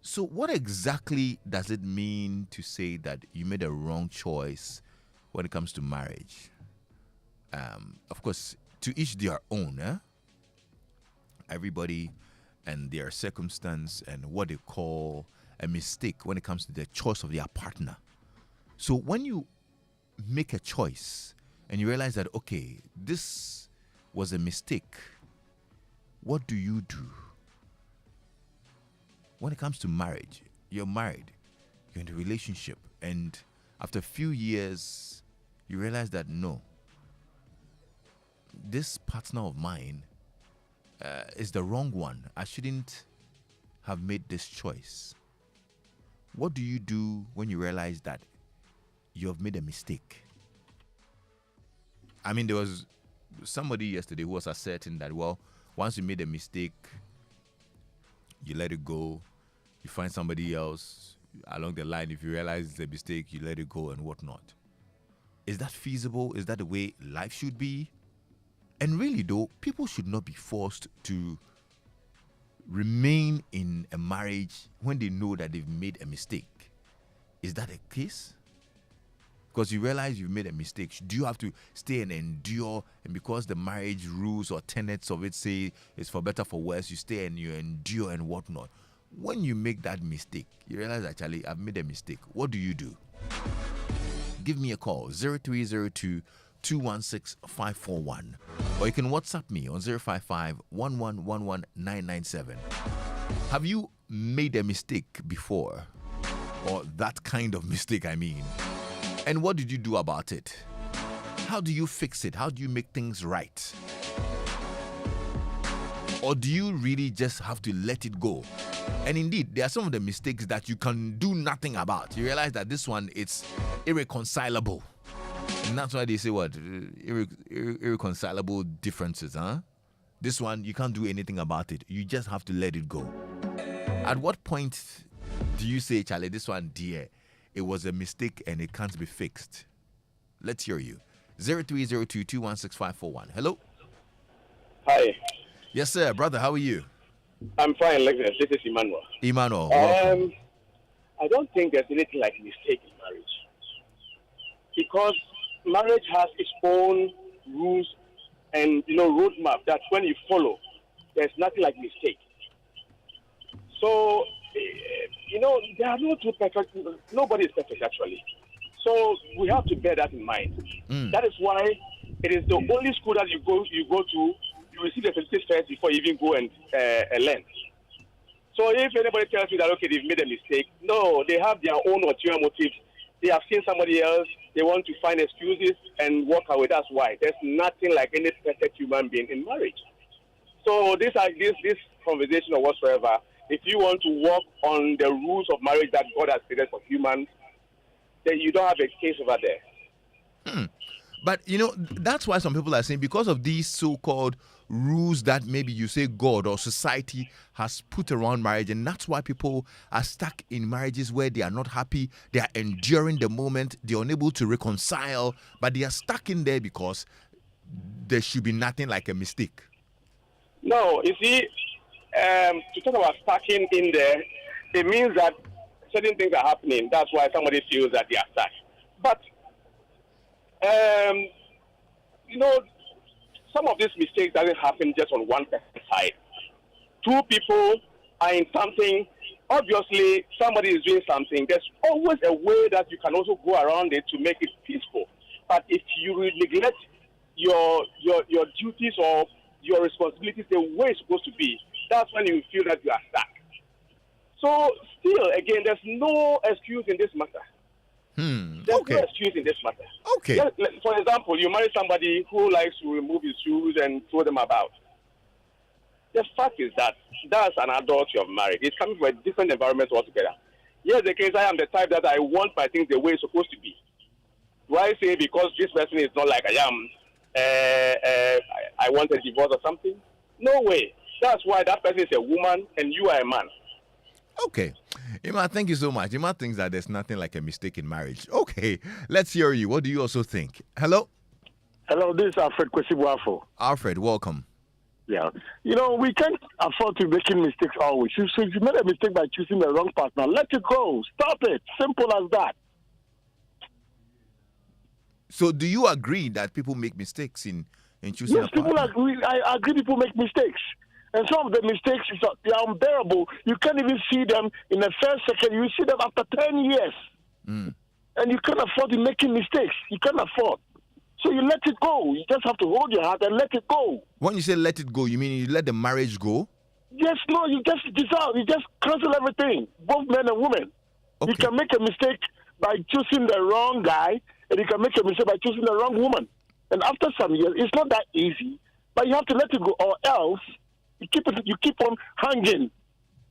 So, what exactly does it mean to say that you made a wrong choice when it comes to marriage? Of course, to each their own. Everybody and their circumstance and what they call a mistake when it comes to the choice of their partner. So, when you make a choice and you realize that, okay, this was a mistake, what do you do? When it comes to marriage, you're married, you're in a relationship, and after a few years, you realize that no, this partner of mine is the wrong one. I shouldn't have made this choice. What do you do when you realize that you have made a mistake? I mean, there was somebody yesterday who was asserting that, well, once you made a mistake, you let it go, you find somebody else along the line. If you realize it's a mistake, you let it go and whatnot. Is that feasible? Is that the way life should be? And really, though, people should not be forced to remain in a marriage when they know that they've made a mistake. Is that a case? Because you realize you've made a mistake. Do you have to stay and endure? And because the marriage rules or tenets of it say it's for better, for worse, you stay and you endure and whatnot. When you make that mistake, you realize, actually, I've made a mistake. What do you do? Give me a call, 0302 216 541. Or you can WhatsApp me on 055 1111 997. Have you made a mistake before? Or that kind of mistake, I mean. And what did you do about it? How do you fix it? How do you make things right? Or do you really just have to let it go? And indeed, there are some of the mistakes that you can do nothing about. You realize that this one, it's irreconcilable. And that's why they say what? Irreconcilable differences, huh? This one, you can't do anything about it. You just have to let it go. At what point do you say, Charlie, this one, dear, it was a mistake and it can't be fixed? Let's hear you. 0302 216 541. Hello? Hi. Yes, sir. Brother, how are you? I'm fine, Lexis. This is Emmanuel. Emmanuel, welcome. I don't think there's anything like mistake in marriage. Because marriage has its own rules and, roadmap that when you follow, there's nothing like mistake. So, there are no two perfect, nobody is perfect actually. So we have to bear that in mind. That is why it is the only school that you go to, you receive the certificate first before you even go and learn. So if anybody tells you that, okay, they've made a mistake, no, they have their own ulterior motives. They have seen somebody else, they want to find excuses and walk away. That's why. There's nothing like any perfect human being in marriage. So this conversation or whatsoever, if you want to work on the rules of marriage that God has created for humans, then you don't have a case over there. But, that's why some people are saying because of these so-called rules that maybe you say God or society has put around marriage, and that's why people are stuck in marriages where they are not happy, they are enduring the moment, they're unable to reconcile, but they are stuck in there because there should be nothing like a mistake. No, you see, to talk about stacking in there, it means that certain things are happening. That's why somebody feels that they are stuck. But, some of these mistakes doesn't happen just on one person's side. Two people are in something. Obviously, somebody is doing something. There's always a way that you can also go around it to make it peaceful. But if you neglect your duties or your responsibilities the way it's supposed to be, that's when you feel that you are stuck. So, still, again, there's no excuse in this matter. There's no excuse in this matter. Okay. For example, you marry somebody who likes to remove his shoes and throw them about. The fact is that that's an adult you have married. It's coming from a different environment altogether. Yes, the case I am the type that I want my things the way it's supposed to be. Do I say because this person is not like I am, I want a divorce or something? No way. That's why that person is a woman and you are a man. Okay. Ima, thank you so much. Ima thinks that there's nothing like a mistake in marriage. Okay. Let's hear you. What do you also think? Hello? Hello, this is Alfred Kwesibuafo. Alfred, welcome. Yeah. We can't afford to making mistakes always. If you made a mistake by choosing the wrong partner, let it go. Stop it. Simple as that. So, do you agree that people make mistakes in choosing Yes, a partner? I agree people make mistakes. And some of the mistakes, they are unbearable. You can't even see them in the first second. You see them after 10 years. Mm. And you can't afford to making mistakes. You can't afford. So you let it go. You just have to hold your heart and let it go. When you say let it go, you mean you let the marriage go? Yes, no, you just dissolve. You just cancel everything, both men and women. Okay. You can make a mistake by choosing the wrong guy, and you can make a mistake by choosing the wrong woman. And after some years, it's not that easy, but you have to let it go, or else you keep on hanging.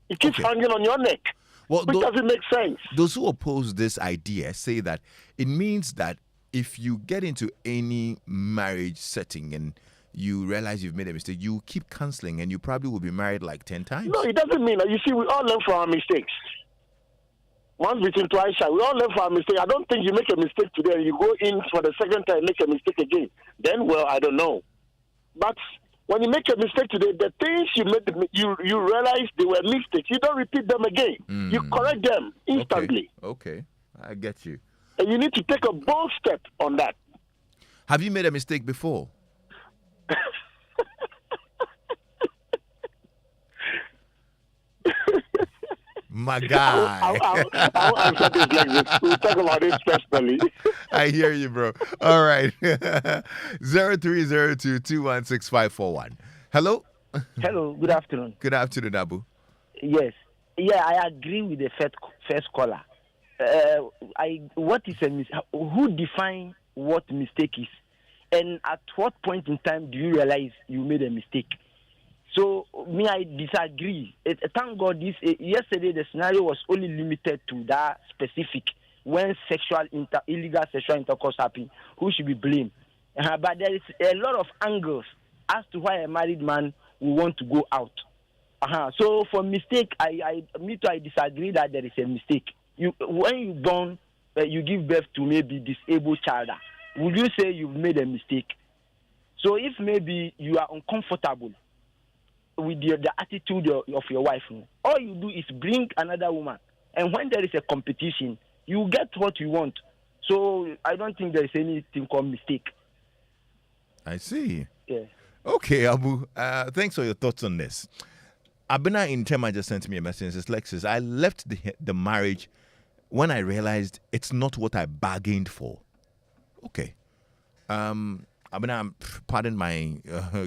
It keeps hanging on your neck, which doesn't make sense. Those who oppose this idea say that it means that if you get into any marriage setting and you realize you've made a mistake, you keep canceling and you probably will be married like 10 times. No, it doesn't mean that. You see, we all learn from our mistakes. Once bitten, twice shy. We all learn from our mistake. I don't think you make a mistake today and you go in for the second time and make a mistake again. Then, well, I don't know. But when you make a mistake today, the things you made, you realize they were mistakes. You don't repeat them again. You correct them instantly. Okay, I get you. And you need to take a bold step on that. Have you made a mistake before? My guy. I'll answer this like this. We'll talk about it personally. I hear you, bro. All right. 0302216541. Hello? Hello, good afternoon. Good afternoon, Abu. Yes. Yeah, I agree with the first caller. What is who defines what mistake is? And at what point in time do you realize you made a mistake? So, I disagree. Thank God, yesterday the scenario was only limited to that specific when illegal sexual intercourse happened. Who should be blamed? But there is a lot of angles as to why a married man will want to go out. So, for mistake, I disagree that there is a mistake. When you born, you give birth to maybe disabled child. Would you say you've made a mistake? So, if maybe you are uncomfortable with the attitude of your wife, all you do is bring another woman, and when there is a competition, you get what you want. So I don't think there is anything called mistake. I see. Yeah. Okay, Abu. Thanks for your thoughts on this. Abena in Tema just sent me a message. Says, Lexis, I left the marriage when I realized it's not what I bargained for. Okay. Abena, pardon my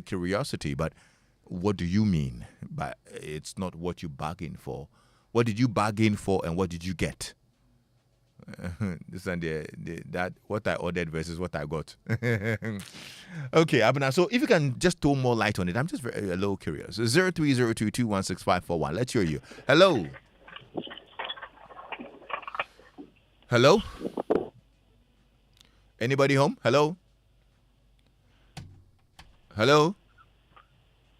curiosity, but what do you mean by it's not what you bargained for? What did you bargain for and what did you get? This and that what I ordered versus what I got. Okay, Abena. So if you can just throw more light on it, I'm just a little curious. 0302216541. Let's hear you. Hello. Hello. Anybody home? Hello. Hello.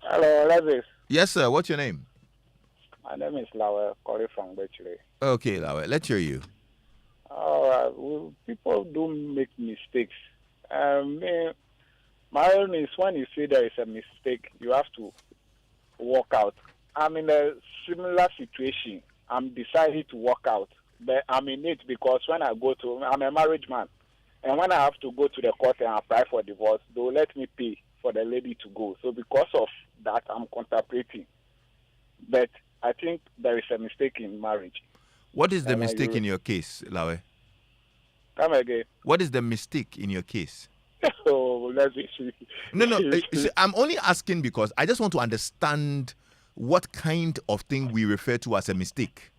Hello, Lexis. Yes, sir. What's your name? My name is Lawe, calling from Bechley. Okay, Lawe. Let's hear you. All right. Well, people do make mistakes. My own is when you see there is a mistake, you have to walk out. I'm in a similar situation. I'm deciding to walk out. But I'm in it because when I'm a married man. And when I have to go to the court and apply for divorce, they'll let me pay for the lady to go. So because of that, I'm contemplating. But I think there is a mistake in marriage. What is the mistake in your case, Lawe? Come again. What is the mistake in your case? Oh, let's see. No. See, I'm only asking because I just want to understand what kind of thing we refer to as a mistake.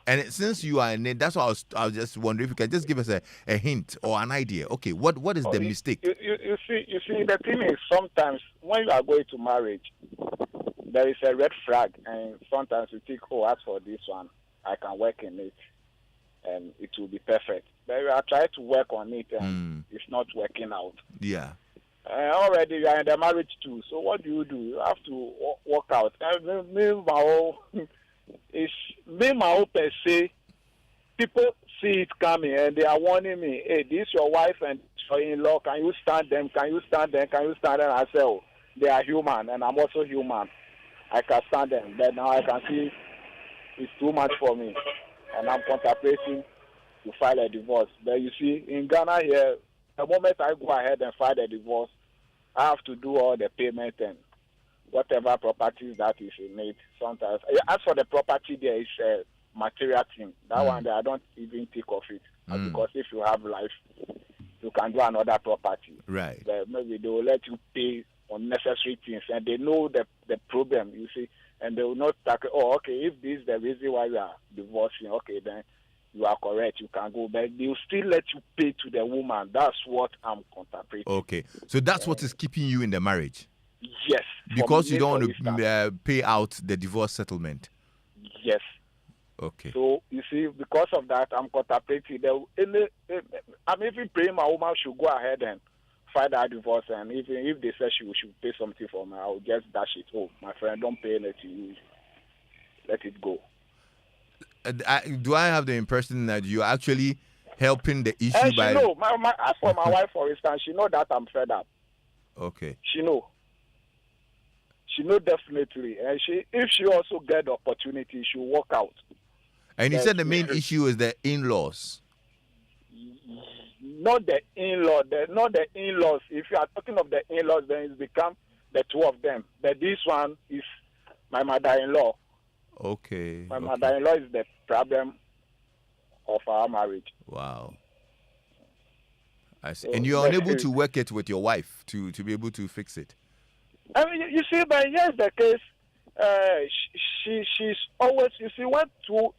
And since you are in it, that's why I was just wondering if you can just give us a hint or an idea. Okay, what is the mistake? You see, the thing is sometimes when you are going to marriage, there is a red flag, and sometimes you think, oh, as for this one, I can work in it, and it will be perfect. But you are trying to work on it, and it's not working out. Yeah. Already you are in the marriage too. So what do? You have to work out. And me, my own per se, people see it coming and they are warning me, hey, this is your wife and your in-law, can you stand them? Can you stand them? Can you stand them? I say, oh, they are human, and I'm also human. I can stand them, but now I can see it's too much for me, and I'm contemplating to file a divorce. But you see, in Ghana here, the moment I go ahead and file a divorce, I have to do all the payment and whatever properties that is in it. Sometimes, as for the property, there is a material thing. That one, I don't even think of it. Because if you have life, you can do another property. Right. But maybe they will let you pay unnecessary things, and they know the problem, you see, and they will not tackle, oh, okay, if this is the reason why you are divorcing, okay, then you are correct, you can go, but they will still let you pay to the woman. That's what I'm contemplating. Okay, so that's what is keeping you in the marriage? Yes. Because you don't want to pay out the divorce settlement? Yes. Okay. So, you see, because of that, I'm contemplating. I'm even praying my woman should go ahead and file that divorce, and even if they say she should pay something for me, I'll just dash it. Oh, my friend, don't pay anything. Let it go. Do I have the impression that you're actually helping the issue and by... She know. As for my wife, for instance, she know that I'm fed up. Okay. She know. She know definitely. And if she also get the opportunity, she'll walk out. And you said the main issue is the in-laws. Not the in-law, not the in-laws. If you are talking of the in-laws, then it's become the two of them. But this one is my mother-in-law. Okay. My mother-in-law is the problem of our marriage. Wow. I see. And you're unable to work it with your wife to be able to fix it? I mean, you see, but here's the case. She's always, you see, when two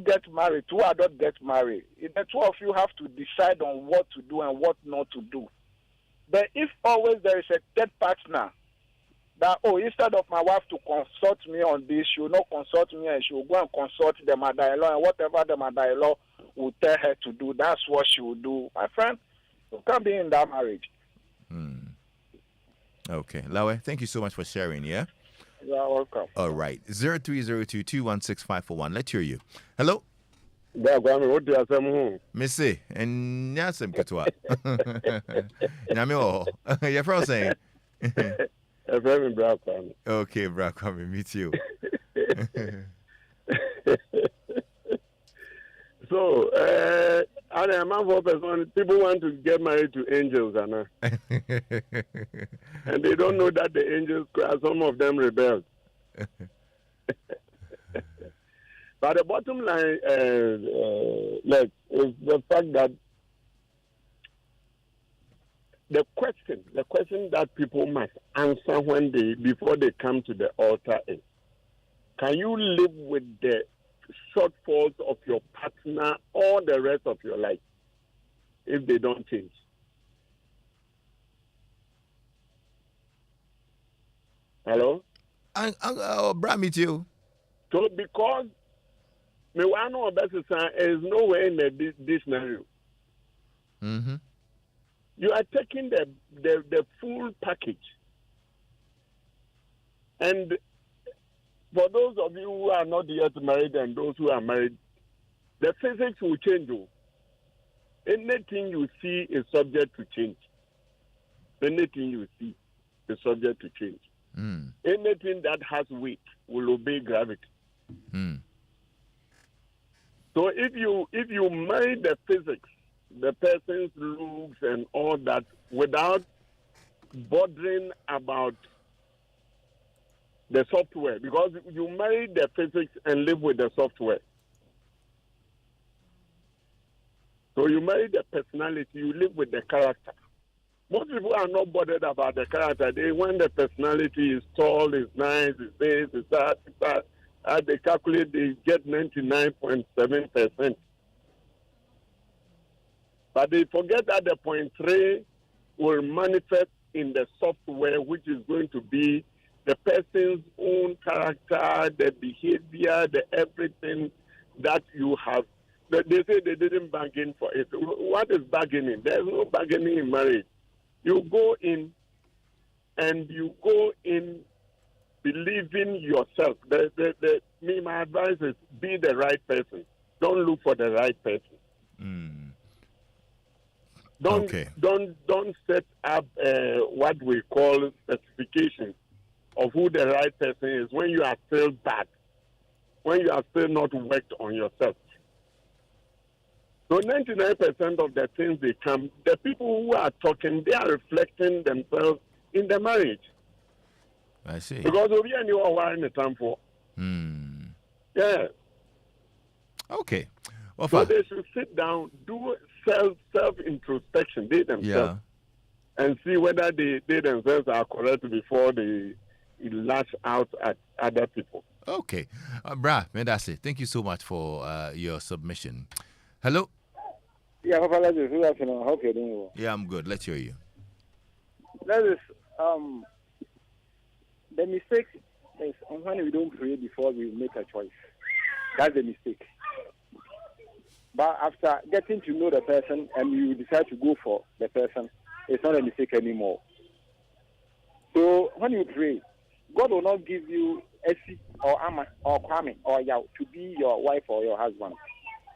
get married, two adults get married, the two of you have to decide on what to do and what not to do. But if always there is a third partner, that, instead of my wife to consult me on this, she will not consult me, and she will go and consult the mother-in-law, and whatever the mother-in-law will tell her to do, that's what she will do. My friend, you can't be in that marriage. Okay. Lawe, thank you so much for sharing, yeah? You're welcome. All right. 0302-216-541. Let's hear you. Hello? Missy, and Nyasem Katua. Nyame, you're from saying? Okay, Brakwame, meet you. So, I'm a man for person. People want to get married to angels, and they don't know that the angels cry. Some of them rebelled. But the bottom line, is the fact that the question that people must answer before they come to the altar is: can you live with the shortfalls of your partner all the rest of your life if they don't change? Hello? I'll meet you. So because Mewano Obesisa is nowhere in the dictionary. Mm-hmm. You are taking the full package. And for those of you who are not yet married and those who are married, the physics will change. Anything you see is subject to change. Anything you see is subject to change. Anything that has weight will obey gravity. So if you marry the physics, the person's looks and all that, without bothering about the software, because you marry the physics and live with the software. So you marry the personality, you live with the character. Most people are not bothered about the character. When the personality is tall, is nice, is this, is that, they calculate, they get 99.7%. But they forget that the 0.3 will manifest in the software, which is going to be the person's own character, the behavior, the everything that you have. They say they didn't bargain for it. What is bargaining? There's no bargaining in marriage. You go in and you go in believing yourself. My advice is be the right person. Don't look for the right person. Don't Okay. don't set up what we call specifications of who the right person is when you are still bad, when you are still not worked on yourself. So 99% of the things they come, the people who are talking, they are reflecting themselves in the marriage. I see. Because we are new in the time for. Yeah. Okay. Well, So they should sit down, do self introspection, they themselves, and see whether they themselves are correct before they lash out at other people. Okay. Brah, man, that's it. Thank you so much for your submission. Hello? Yeah, Papa Lexis, good afternoon. I hope you're doing well. Yeah, I'm good. Let's hear you. Lexis, the mistake is when we don't pray before we make a choice. That's the mistake. But after getting to know the person and you decide to go for the person, it's not a mistake anymore. So when you pray, God will not give you Essie or Ama or Kwame or Yao to be your wife or your husband.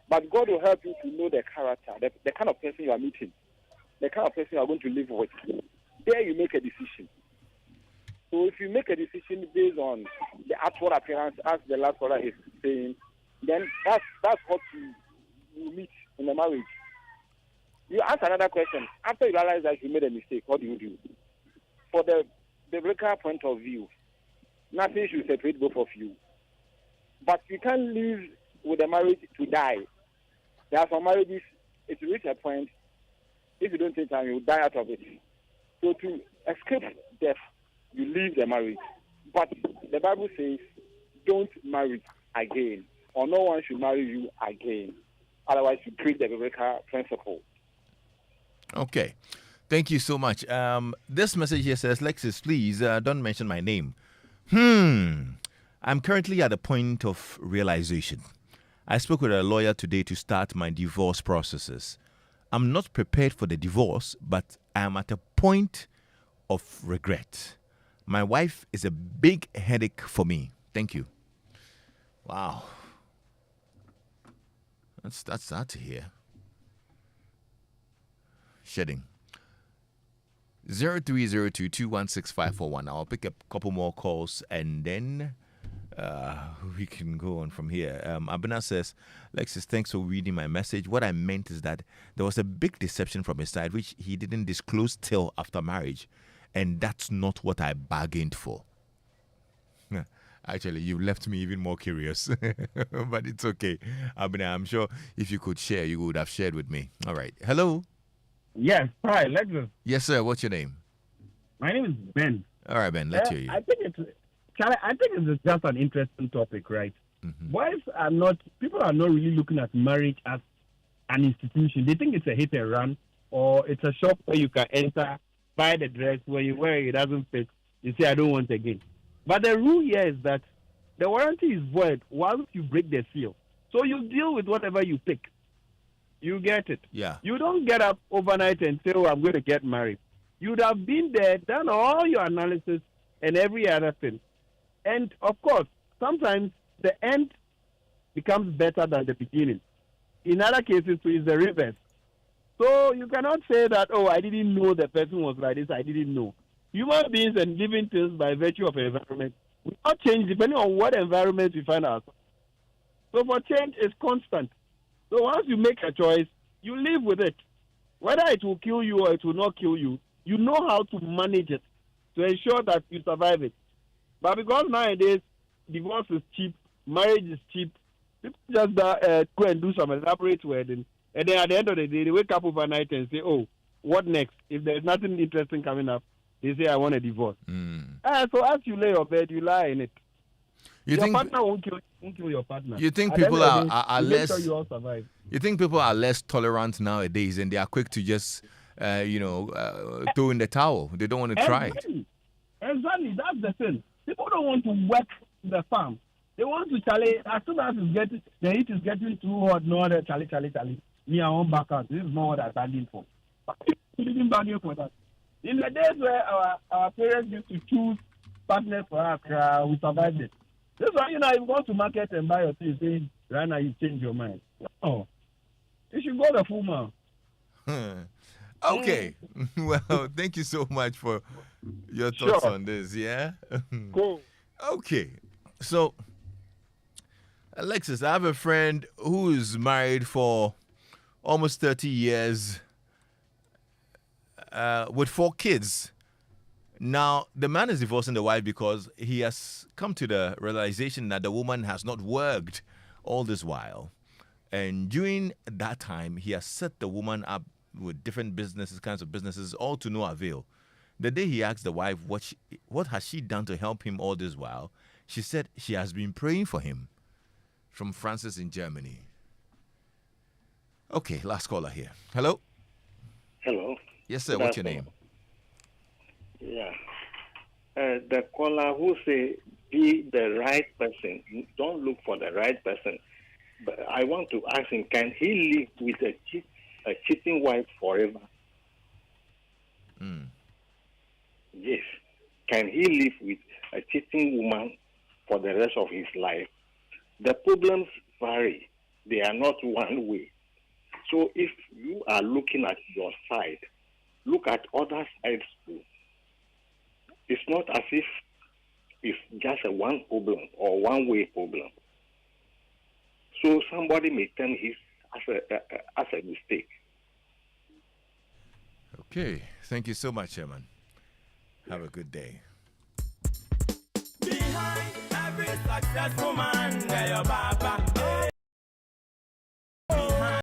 But God will help you to know the character, the kind of person you are meeting, the kind of person you are going to live with. There you make a decision. So if you make a decision based on the outward appearance, as the last caller is saying, then that's what you meet in the marriage. You ask another question. After you realize that you made a mistake, what do you do? For the biblical point of view, nothing should separate both of you. But you can't live with a marriage to die. There are some marriages, if you reach a point, if you don't take time, you die out of it. So to escape death, you leave the marriage. But the Bible says, don't marry again, or no one should marry you again. Otherwise, you break the biblical principle. Okay. Thank you so much. This message here says, Lexis, please don't mention my name. I'm currently at a point of realization. I spoke with a lawyer today to start my divorce processes. I'm not prepared for the divorce, but I am at a point of regret. My wife is a big headache for me. Thank you. Wow. That's sad to hear. Shedding. 0302216541. I'll pick a couple more calls and then we can go on from here. Abena says, Lexis, thanks for reading my message. What I meant is that there was a big deception from his side, which he didn't disclose till after marriage. And that's not what I bargained for. Actually, you left me even more curious. But it's okay. Abena, I'm sure if you could share, you would have shared with me. All right. Hello? Yes. Hi, Lexis. Yes, sir. What's your name? My name is Ben. All right, Ben. Let's hear you. I think it's just an interesting topic, right? People are not really looking at marriage as an institution. They think it's a hit and run, or it's a shop where you can enter, buy the dress, when you wear it, it doesn't fit, you say, I don't want again. But the rule here is that the warranty is void once you break the seal. So you deal with whatever you pick. You get it. Yeah. You don't get up overnight and say, oh, I'm going to get married. You'd have been there, done all your analysis and every other thing. And, of course, sometimes the end becomes better than the beginning. In other cases, it's the reverse. So you cannot say that, oh, I didn't know the person was like this, I didn't know. Human beings and living things by virtue of environment will not change depending on what environment we find ourselves. So for change is constant. So once you make a choice, you live with it. Whether it will kill you or it will not kill you, you know how to manage it to ensure that you survive it. But because nowadays, divorce is cheap, marriage is cheap, people just go and do some elaborate wedding, and then at the end of the day, they wake up overnight and say, oh, what next? If there's nothing interesting coming up, they say, I want a divorce. So as you lay your bed, you lie in it. Your partner won't kill your partner. You think people are less... Make sure you all survive. You think people are less tolerant nowadays and they are quick to just, throw in the towel? They don't want to try it. Exactly. That's the thing. People don't want to work the farm. They want to challenge. As soon as the heat is getting too hot, no other challenge. Me, I won't back out. This is not what I'm bargaining for. But we didn't bargain for that. In the days where our parents used to choose partners for us, we survived it. This one, if you go to market and buy your things, say, right now you change your mind. Oh, you should go the full man. Okay. Well, thank you so much for your thoughts Sure. on this. Yeah. Cool. Okay. So, Alexis, I have a friend who is married for almost 30 years with 4 kids. Now, the man is divorcing the wife because he has come to the realization that the woman has not worked all this while. And during that time, he has set the woman up with different businesses, kinds of businesses, all to no avail. The day he asked the wife what has she done to help him all this while, she said she has been praying for him. From Francis in Germany. Okay, last caller here. Hello? Hello. Yes, sir. Good What's your afternoon. name? Yeah. The caller who say be the right person, don't look for the right person. But I want to ask him, can he live with a cheating wife forever? Yes. Can he live with a cheating woman for the rest of his life? The problems vary. They are not one way. So if you are looking at your side, look at other sides too. It's not as if it's just a one problem or one way problem. So somebody may turn his as a mistake. Okay. Thank you so much, Chairman. Have a good day. Behind every successful man, there your papa.